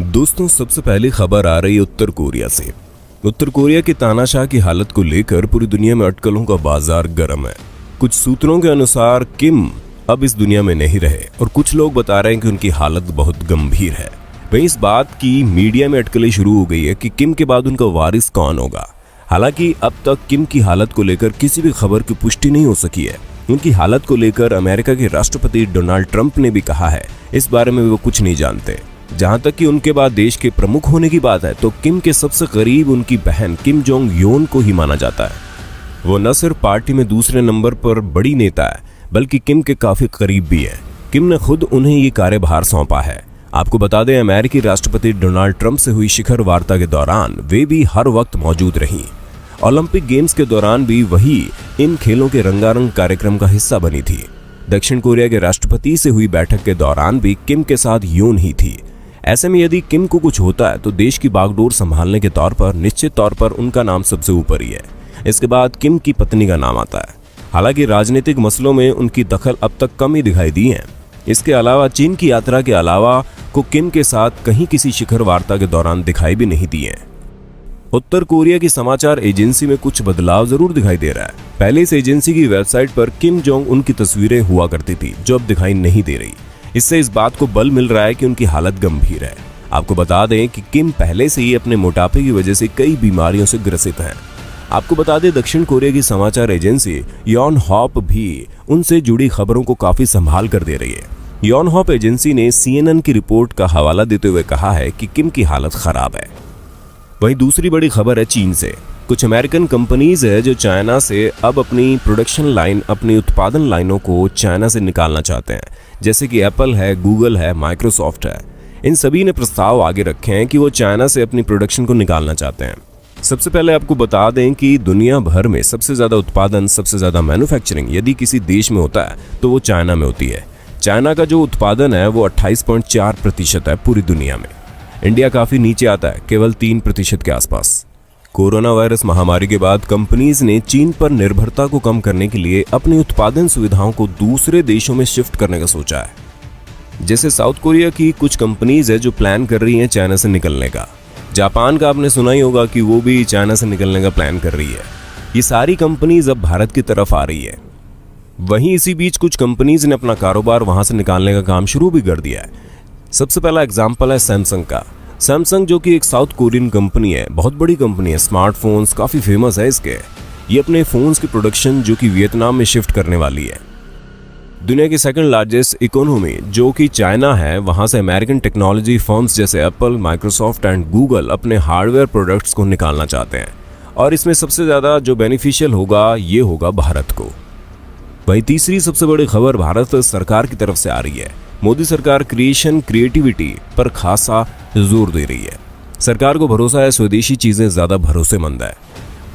दोस्तों, सबसे पहली खबर आ रही है उत्तर कोरिया से। उत्तर कोरिया की तानाशाह की हालत को लेकर पूरी दुनिया में अटकलों का बाजार गर्म है। कुछ सूत्रों के अनुसार किम अब इस दुनिया में नहीं रहे और कुछ लोग बता रहे हैं कि उनकी हालत बहुत गंभीर है। वहीं इस बात की मीडिया में अटकलें शुरू हो गई है कि किम के बाद उनका वारिस कौन होगा। हालांकि अब तक किम की हालत को लेकर किसी भी खबर की पुष्टि नहीं हो सकी है। उनकी हालत को लेकर अमेरिका के राष्ट्रपति डोनाल्ड ट्रंप ने भी कहा है इस बारे में वो कुछ नहीं जानते। जहां तक कि उनके बाद देश के प्रमुख होने की बात है तो किम के सबसे करीब उनकी बहन किम जोंग योन को ही माना जाता है। वो न सिर्फ पार्टी में दूसरे नंबर पर बड़ी नेता है बल्कि किम के काफी करीब भी है। किम ने खुद उन्हें ये कार्यभार सौंपा है। आपको बता दें, अमेरिकी राष्ट्रपति डोनाल्ड ट्रंप से हुई शिखर वार्ता के दौरान वे भी हर वक्त मौजूद रहीं। ओलंपिक गेम्स के दौरान भी वही इन खेलों के रंगारंग कार्यक्रम का हिस्सा बनी थी। दक्षिण कोरिया के राष्ट्रपति से हुई बैठक के दौरान भी किम के साथ योन ही थी। ऐसे में यदि किम को कुछ होता है तो देश की बागडोर संभालने के तौर पर निश्चित तौर पर उनका नाम सबसे ऊपर ही है। इसके बाद किम की पत्नी का नाम आता है। हालांकि राजनीतिक मसलों में उनकी दखल अब तक कम ही दिखाई दी है। इसके अलावा चीन की यात्रा के अलावा को किम के साथ कहीं किसी शिखर वार्ता के दौरान दिखाई भी नहीं दी है। उत्तर कोरिया की समाचार एजेंसी में कुछ बदलाव जरूर दिखाई दे रहा है। पहले इस एजेंसी की वेबसाइट पर किम जोंग उन की तस्वीरें हुआ करती थी जो अब दिखाई नहीं दे रही। इससे इस बात को बल मिल रहा है कि उनकी हालत गंभीर है। आपको बता दें कि किम पहले से ही अपने मोटापे की वजह से कई बीमारियों से ग्रसित हैं। आपको बता दें, दक्षिण कोरिया की समाचार एजेंसी योनहॉप भी उनसे जुड़ी खबरों को काफी संभाल कर दे रही है। योनहॉप एजेंसी ने CNN की रिपोर्ट का हवाला देते हुए कहा है कि किम की हालत खराब है। वहीं दूसरी बड़ी खबर है चीन से। कुछ अमेरिकन कंपनीज है जो चाइना से अब अपनी प्रोडक्शन लाइन, अपनी उत्पादन लाइनों को चाइना से निकालना चाहते हैं, जैसे कि एप्पल है, गूगल है, माइक्रोसॉफ्ट है। इन सभी ने प्रस्ताव आगे रखे हैं कि वो चाइना से अपनी प्रोडक्शन को निकालना चाहते हैं। सबसे पहले आपको बता दें कि दुनिया भर में सबसे ज्यादा उत्पादन, सबसे ज्यादा मैन्युफैक्चरिंग यदि किसी देश में होता है तो वो चाइना में होती है। चाइना का जो उत्पादन है वो 28.4% है पूरी दुनिया में। इंडिया काफी नीचे आता है, केवल 3% के आसपास। कोरोना वायरस महामारी के बाद कंपनीज ने चीन पर निर्भरता को कम करने के लिए अपनी उत्पादन सुविधाओं को दूसरे देशों में शिफ्ट करने का सोचा है। जैसे साउथ कोरिया की कुछ कंपनीज है जो प्लान कर रही हैं चाइना से निकलने का। जापान का आपने सुना ही होगा कि वो भी चाइना से निकलने का प्लान कर रही है। ये सारी कंपनीज अब भारत की तरफ आ रही है। वहीं इसी बीच कुछ कंपनीज ने अपना कारोबार वहां से निकालने का काम शुरू भी कर दिया है। सबसे पहला एग्जाम्पल है सैमसंग का। सैमसंग जो कि एक साउथ कोरियन कंपनी है, बहुत बड़ी कंपनी है, स्मार्टफोन्स काफी फेमस है इसके। ये अपने फोन्स की प्रोडक्शन जो कि वियतनाम में शिफ्ट करने वाली है। दुनिया की सेकंड लार्जेस्ट इकोनॉमी जो कि चाइना है, वहां से अमेरिकन टेक्नोलॉजी फर्म्स जैसे एप्पल, माइक्रोसॉफ्ट एंड गूगल अपने हार्डवेयर प्रोडक्ट्स को निकालना चाहते हैं और इसमें सबसे ज्यादा जो बेनिफिशियल होगा ये होगा भारत को। वहीं तीसरी सबसे बड़ी खबर भारत सरकार की तरफ से आ रही है। मोदी सरकार क्रिएटिविटी पर खासा जोर दे रही है। सरकार को भरोसा है स्वदेशी चीजें ज्यादा भरोसेमंद है,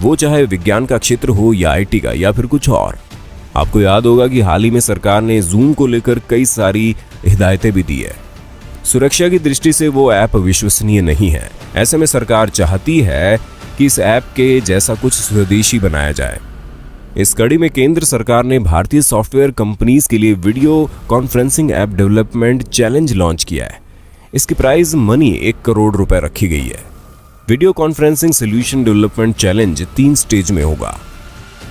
वो चाहे विज्ञान का क्षेत्र हो या IT का या फिर कुछ और। आपको याद होगा कि हाल ही में सरकार ने जूम को लेकर कई सारी हिदायतें भी दी है। सुरक्षा की दृष्टि से वो ऐप विश्वसनीय नहीं है। ऐसे में सरकार चाहती है कि इस ऐप के जैसा कुछ स्वदेशी बनाया जाए। इस कड़ी में केंद्र सरकार ने भारतीय सॉफ्टवेयर कंपनीज के लिए video conferencing app development challenge launch किया है। इसकी प्राइज मनी 1 करोड़ रुपए रखी गई है। Video conferencing solution development challenge 3 stage में होगा।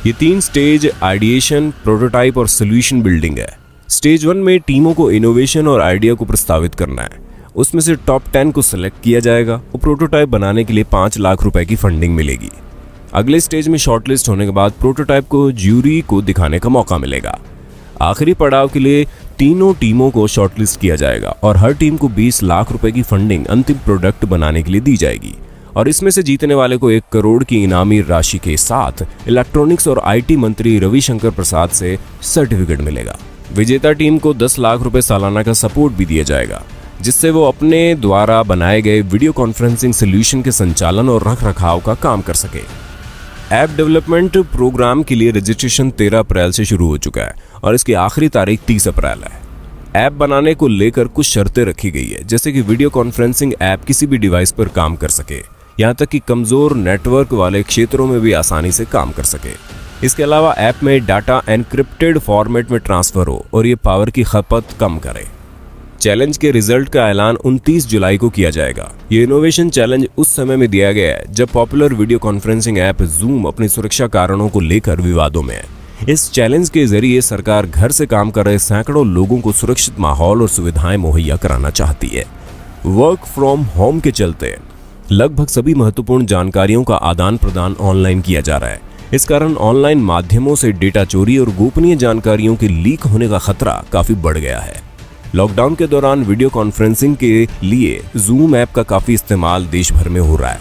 ये 3 स्टेज आइडिएशन, प्रोटोटाइप और सोल्यूशन बिल्डिंग है। स्टेज 1 में टीमों को इनोवेशन और आइडिया को प्रस्तावित करना है। उसमें से टॉप 10 को सिलेक्ट किया जाएगा और प्रोटोटाइप बनाने के लिए 5 लाख रुपए की फंडिंग मिलेगी। अगले स्टेज में शॉर्टलिस्ट होने के बाद प्रोटोटाइप को ज्यूरी को दिखाने का मौका मिलेगा। आखिरी पड़ाव के लिए तीनों टीमों को शॉर्टलिस्ट किया जाएगा और हर टीम को 20 लाख रुपए की फंडिंग अंतिम प्रोडक्ट बनाने के लिए दी जाएगी और इसमें से जीतने वाले को 1 करोड़ की इनामी राशि के साथ इलेक्ट्रॉनिक्स और IT मंत्री रविशंकर प्रसाद से सर्टिफिकेट मिलेगा। विजेता टीम को 10 लाख रुपए सालाना का सपोर्ट भी दिया जाएगा, जिससे वो अपने द्वारा बनाए गए वीडियो कॉन्फ्रेंसिंग सोल्यूशन के संचालन और रखरखाव का काम कर सके। ऐप डेवलपमेंट प्रोग्राम के लिए रजिस्ट्रेशन 13 अप्रैल से शुरू हो चुका है और इसकी आखिरी तारीख 30 अप्रैल है। ऐप बनाने को लेकर कुछ शर्तें रखी गई है, जैसे कि वीडियो कॉन्फ्रेंसिंग ऐप किसी भी डिवाइस पर काम कर सके, यहाँ तक कि कमजोर नेटवर्क वाले क्षेत्रों में भी आसानी से काम कर सके। इसके अलावा ऐप में डाटा एनक्रिप्टेड फॉर्मेट में ट्रांसफर हो और ये पावर की खपत कम करे। चैलेंज के रिजल्ट का ऐलान 29 जुलाई को किया जाएगा। ये इनोवेशन चैलेंज उस समय में दिया गया है जब popular video conferencing app zoom अपनी सुरक्षा कारणों को लेकर विवादों में है। इस चैलेंज के जरिए सरकार घर से काम कर रहे सैकड़ों लोगों को सुरक्षित माहौल और सुविधाएं मुहैया कराना चाहती है। वर्क फ्रॉम होम के चलते लगभग सभी महत्वपूर्ण जानकारियों का आदान प्रदान ऑनलाइन किया जा रहा है। इस कारण ऑनलाइन माध्यमों से डेटा चोरी और गोपनीय जानकारियों के लीक होने का खतरा काफी बढ़ गया है। लॉकडाउन के दौरान वीडियो कॉन्फ्रेंसिंग के लिए जूम ऐप का काफी इस्तेमाल देश भर में हो रहा है।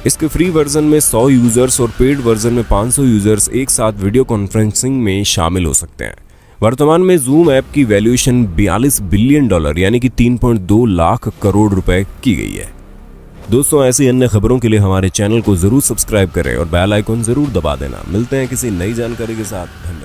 इसके फ्री वर्जन में 100 यूजर्स और पेड वर्जन में 500 यूजर्स एक साथ वीडियो कॉन्फ्रेंसिंग में शामिल हो सकते हैं। वर्तमान में जूम ऐप की वैल्यूएशन $42 बिलियन यानी कि 3.2 लाख करोड़ रुपए की गई है। दोस्तों, ऐसी अन्य खबरों के लिए हमारे चैनल को जरूर सब्सक्राइब करें और बेल आइकन जरूर दबा देना। मिलते हैं किसी नई जानकारी के साथ। धन्यवाद।